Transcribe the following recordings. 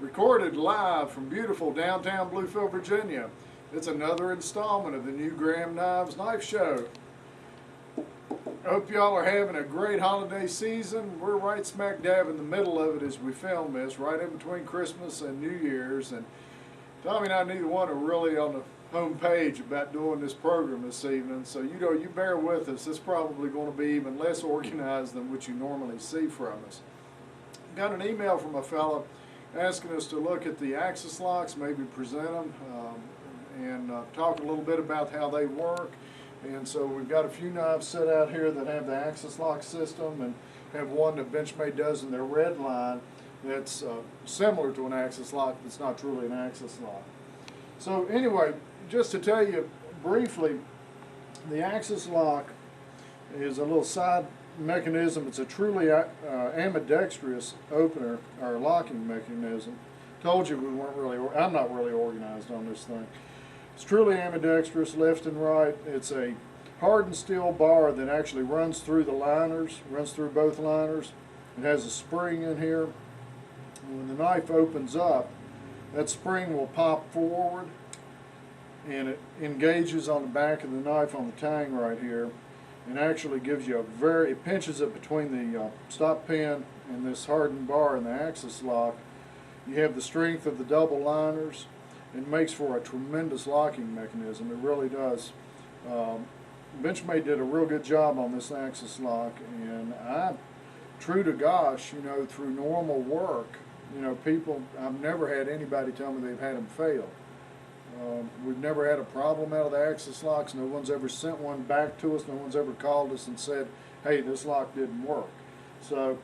Recorded live from beautiful downtown Bluefield, Virginia. It's another installment of the new Graham Knives Knife Show. I hope y'all are having a great holiday season. We're right smack dab in the middle of it as we film this, right in between Christmas and New Year's. And Tommy and I neither one are really on the home page about doing this program this evening, so you bear with us. It's probably going to be even less organized than what you normally see from us. Got an email from a fellow asking us to look at the axis locks, maybe present them, and talk a little bit about how they work. And so we've got a few knives set out here that have the axis lock system, and have one that Benchmade does in their red line that's similar to an axis lock, but it's not truly an axis lock. So anyway, just to tell you briefly, the axis lock is a little side mechanism. It's a truly ambidextrous opener or locking mechanism. Told you I'm not really organized on this thing. It's truly ambidextrous, left and right. It's a hardened steel bar that actually runs through the liners, runs through both liners. It has a spring in here. And when the knife opens up, that spring will pop forward and it engages on the back of the knife on the tang right here, and actually gives you it pinches it between the stop pin and this hardened bar in the axis lock. You have the strength of the double liners. It makes for a tremendous locking mechanism. It really does. Benchmade did a real good job on this axis lock, and true to gosh, through normal work, I've never had anybody tell me they've had them fail. We've never had a problem out of the axis locks. No one's ever sent one back to us. No one's ever called us and said, hey, this lock didn't work. So,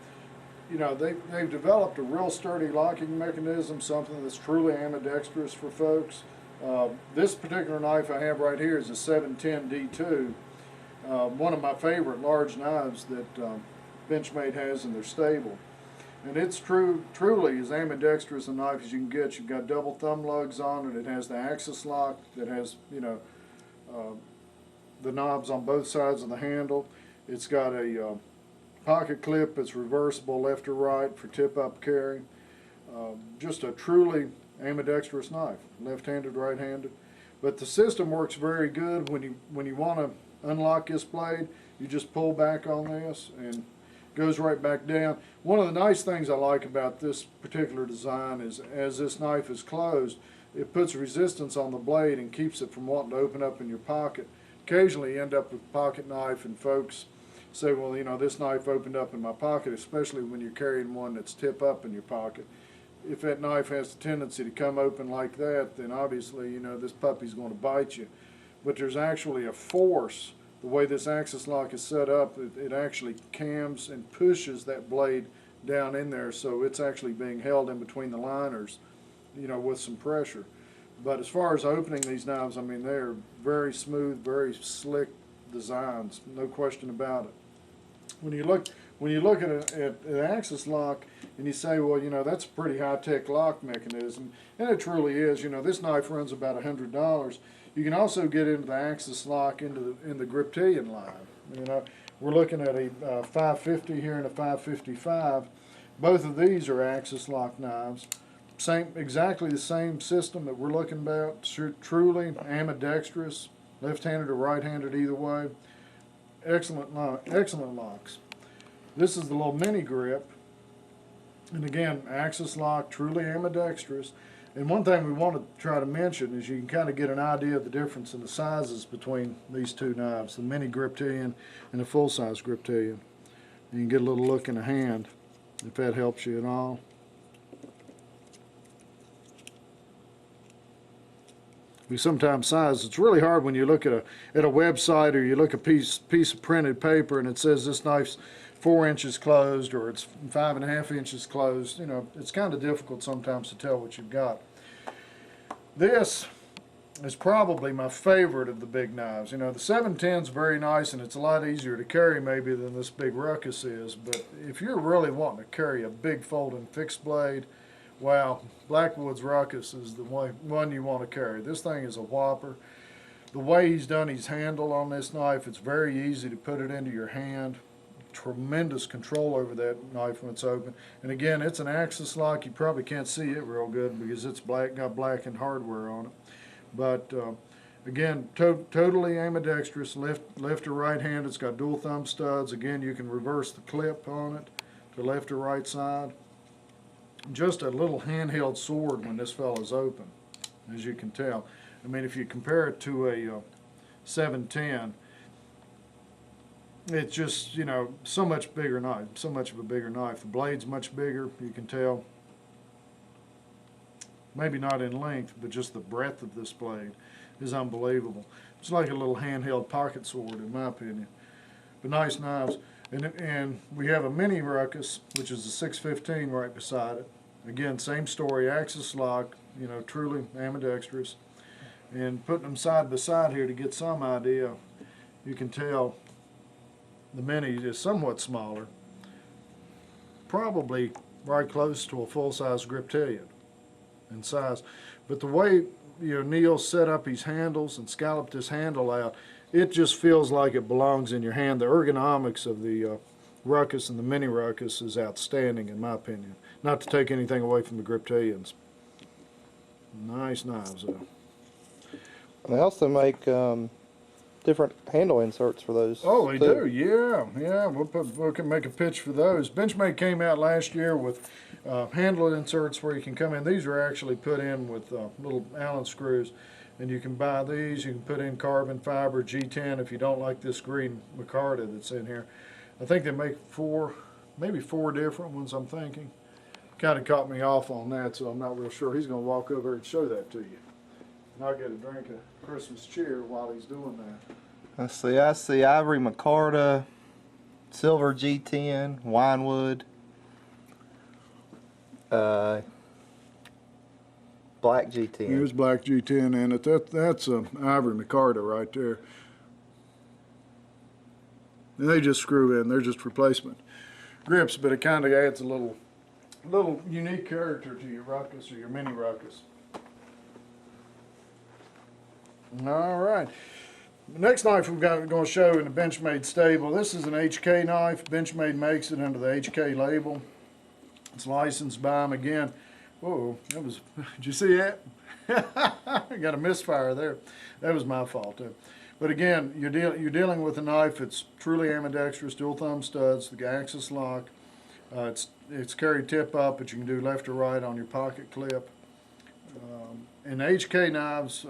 they've developed a real sturdy locking mechanism, something that's truly ambidextrous for folks. This particular knife I have right here is a 710 D2, one of my favorite large knives that Benchmade has in their stable. And it's truly as ambidextrous a knife as you can get. You've got double thumb lugs on it. It has the axis lock that has, the knobs on both sides of the handle. It's got a pocket clip that's reversible left or right for tip-up carry. Just a truly ambidextrous knife, left-handed, right-handed. But the system works very good. When you want to unlock this blade, you just pull back on this and goes right back down. One of the nice things I like about this particular design is as this knife is closed, it puts resistance on the blade and keeps it from wanting to open up in your pocket. Occasionally you end up with a pocket knife and folks say, well, this knife opened up in my pocket, especially when you're carrying one that's tip up in your pocket. If that knife has a tendency to come open like that, then obviously, this puppy's going to bite you. But there's actually a force. The way this axis lock is set up, it actually cams and pushes that blade down in there, so it's actually being held in between the liners, with some pressure. But as far as opening these knives, they're very smooth, very slick designs, no question about it. When you look at an axis lock and you say, well, that's a pretty high-tech lock mechanism, and it truly is. This knife runs about $100. You can also get into the axis lock in the Griptilian line. We're looking at a 550 here and a 555. Both of these are axis lock knives. Exactly the same system that we're looking about. Truly ambidextrous, left-handed or right-handed, either way. Excellent locks. This is the little mini grip, and again, axis lock, truly ambidextrous. And one thing we want to try to mention is you can kind of get an idea of the difference in the sizes between these two knives, the mini Griptilian and the full-size Griptilian. You can get a little look in the hand, if that helps you at all. We sometimes size. It's really hard when you look at a website or you look at a piece of printed paper and it says this knife's 4 inches closed or it's 5.5 inches closed. It's kind of difficult sometimes to tell what you've got. This is probably my favorite of the big knives. The 710 is very nice and it's a lot easier to carry maybe than this big Ruckus is, but if you're really wanting to carry a big folding fixed blade, wow, Blackwood's Ruckus is the one you want to carry. This thing is a whopper. The way he's done his handle on this knife, it's very easy to put it into your hand. tremendous control over that knife when it's open. And again, it's an axis lock. You probably can't see it real good because it's got blackened hardware on it. But again, totally ambidextrous, left or right hand. It's got dual thumb studs. Again, you can reverse the clip on it to left or right side. Just a little handheld sword when this fella's open, as you can tell. I mean, if you compare it to a 710, it's just, you know, so much bigger knife, so much of a bigger knife. The blade's much bigger, you can tell. Maybe not in length, but just the breadth of this blade is unbelievable. It's like a little handheld pocket sword, in my opinion. But nice knives. And we have a mini ruckus, which is a 615 right beside it. Again, same story, axis lock, you know, truly ambidextrous. And putting them side by side here to get some idea, you can tell the mini is somewhat smaller, probably right close to a full-size Griptilian in size. But the way, you know, Neil set up his handles and scalloped his handle out, it just feels like it belongs in your hand. The ergonomics of the ruckus and the mini ruckus is outstanding, in my opinion. Not to take anything away from the Griptilians. Nice knives, though. And they also make different handle inserts for those. Oh, they do, yeah. We can make a pitch for those. Benchmade came out last year with handle inserts where you can come in. These are actually put in with little Allen screws, and you can buy these. You can put in carbon fiber G10 if you don't like this green micarta that's in here. I think they make maybe four different ones, I'm thinking. Kind of caught me off on that, so I'm not real sure. He's going to walk over and show that to you. And I'll get a drink of Christmas cheer while he's doing that. I see ivory micarta, silver G10, winewood, black G10. There's black G10 in it. That's a ivory micarta right there. And they just screw in. They're just replacement grips, but it kind of adds a little unique character to your ruckus or your mini ruckus. All right. The next knife we're going to show in the Benchmade stable. This is an HK knife. Benchmade makes it under the HK label. It's licensed by them again. Whoa, that was, did you see that? I got a misfire there. That was my fault too. But again, you're dealing with a knife that's truly ambidextrous, dual thumb studs, the axis lock. It's carried tip up, but you can do left or right on your pocket clip. And HK knives,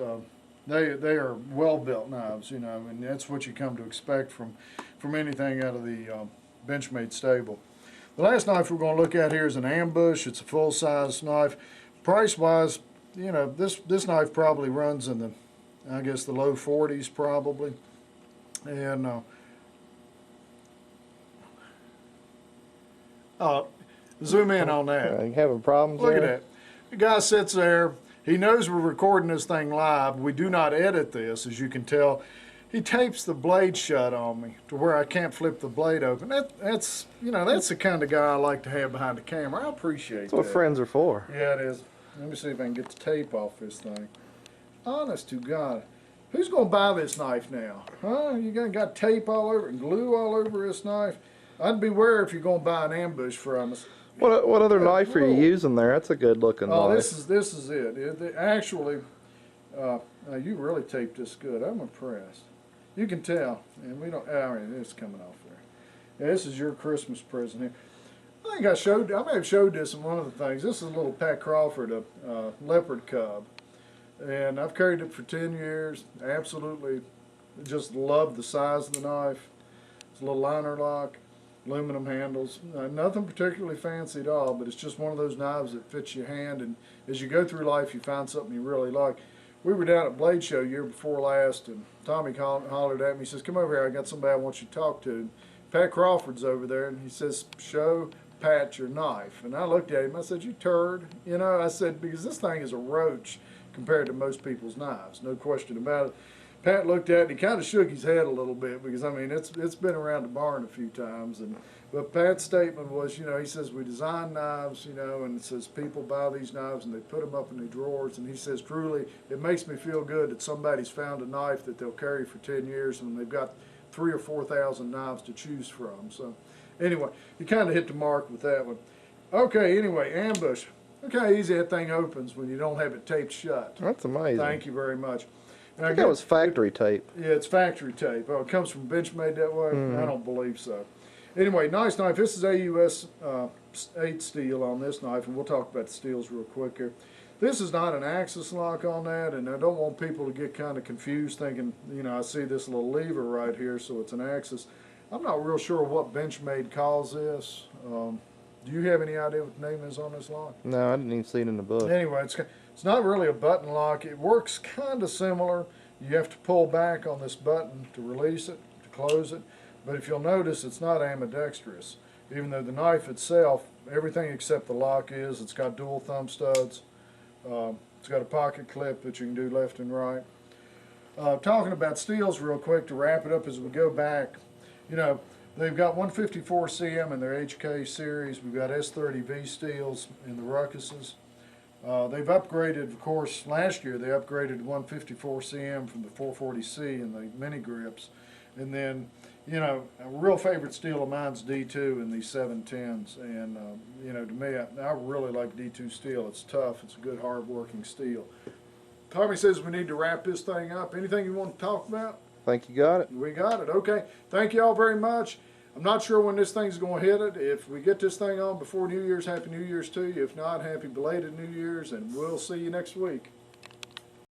they are well-built knives, you know, and that's what you come to expect from anything out of the Benchmade stable. The last knife we're going to look at here is an ambush. It's a full-size knife. Price-wise, you know, this knife probably runs in the, I guess, the low 40s probably. And zoom in on that. You having problems Look there? at that. The guy sits there. He knows we're recording this thing live. We do not edit this, as you can tell. He tapes the blade shut on me to where I can't flip the blade open. That's you know, that's the kind of guy I like to have behind the camera. I appreciate that. That's what friends are for. Yeah, it is. Let me see if I can get the tape off this thing. Honest to God. Who's going to buy this knife now? Huh? You got tape all over it and glue all over this knife? I'd beware if you're going to buy an ambush from us. What other knife are you using there? That's a good looking knife. This is it. Actually, you really taped this good. I'm impressed. You can tell, and we don't. I mean, it's coming off there. Yeah, this is your Christmas present here. I think I may have showed this in one of the things. This is a little Pat Crawford, a leopard cub, and I've carried it for 10 years. Absolutely, just love the size of the knife. It's a little liner lock. Aluminum handles, nothing particularly fancy at all, but it's just one of those knives that fits your hand, and as you go through life you find something you really like. We were down at Blade Show year before last, and Tommy hollered at me. He says, "Come over here, I got somebody I want you to talk to." And Pat Crawford's over there, and he says, "Show Pat your knife." And I looked at him, I said, "You turd." You know, I said, because this thing is a roach compared to most people's knives, no question about it. Pat looked at it, and he kind of shook his head a little bit because, I mean, it's been around the barn a few times. But Pat's statement was, you know, he says, we design knives, you know, and it says people buy these knives and they put them up in their drawers. And he says, truly, it makes me feel good that somebody's found a knife that they'll carry for 10 years and they've got 3,000 or 4,000 knives to choose from. So anyway, you kind of hit the mark with that one. Okay, anyway, ambush. Look how easy that thing opens when you don't have it taped shut. That's amazing. Thank you very much. I think that was factory tape. Yeah, it's factory tape. Oh, it comes from Benchmade that way? I don't believe so. Anyway, nice knife. This is AUS 8 steel on this knife, and we'll talk about the steels real quick here. This is not an axis lock on that, and I don't want people to get kind of confused thinking, you know, I see this little lever right here, so it's an axis. I'm not real sure what Benchmade calls this. Do you have any idea what the name is on this lock? No, I didn't even see it in the book. Anyway, it's not really a button lock. It works kind of similar. You have to pull back on this button to release it, to close it. But if you'll notice, it's not ambidextrous. Even though the knife itself, everything except the lock is. It's got dual thumb studs. It's got a pocket clip that you can do left and right. Talking about steels real quick to wrap it up as we go back. You know, they've got 154 CM in their HK series. We've got S30V steels in the Ruckuses. They've upgraded, of course, last year they upgraded to 154 CM from the 440C in the mini grips. And then, you know, a real favorite steel of mine's D2 in these 710s. And, you know, to me, I really like D2 steel. It's tough. It's a good, hard-working steel. Tommy says we need to wrap this thing up. Anything you want to talk about? I think you got it. We got it. Okay. Thank you all very much. I'm not sure when this thing's going to hit it. If we get this thing on before New Year's, Happy New Year's to you. If not, Happy belated New Year's, and we'll see you next week.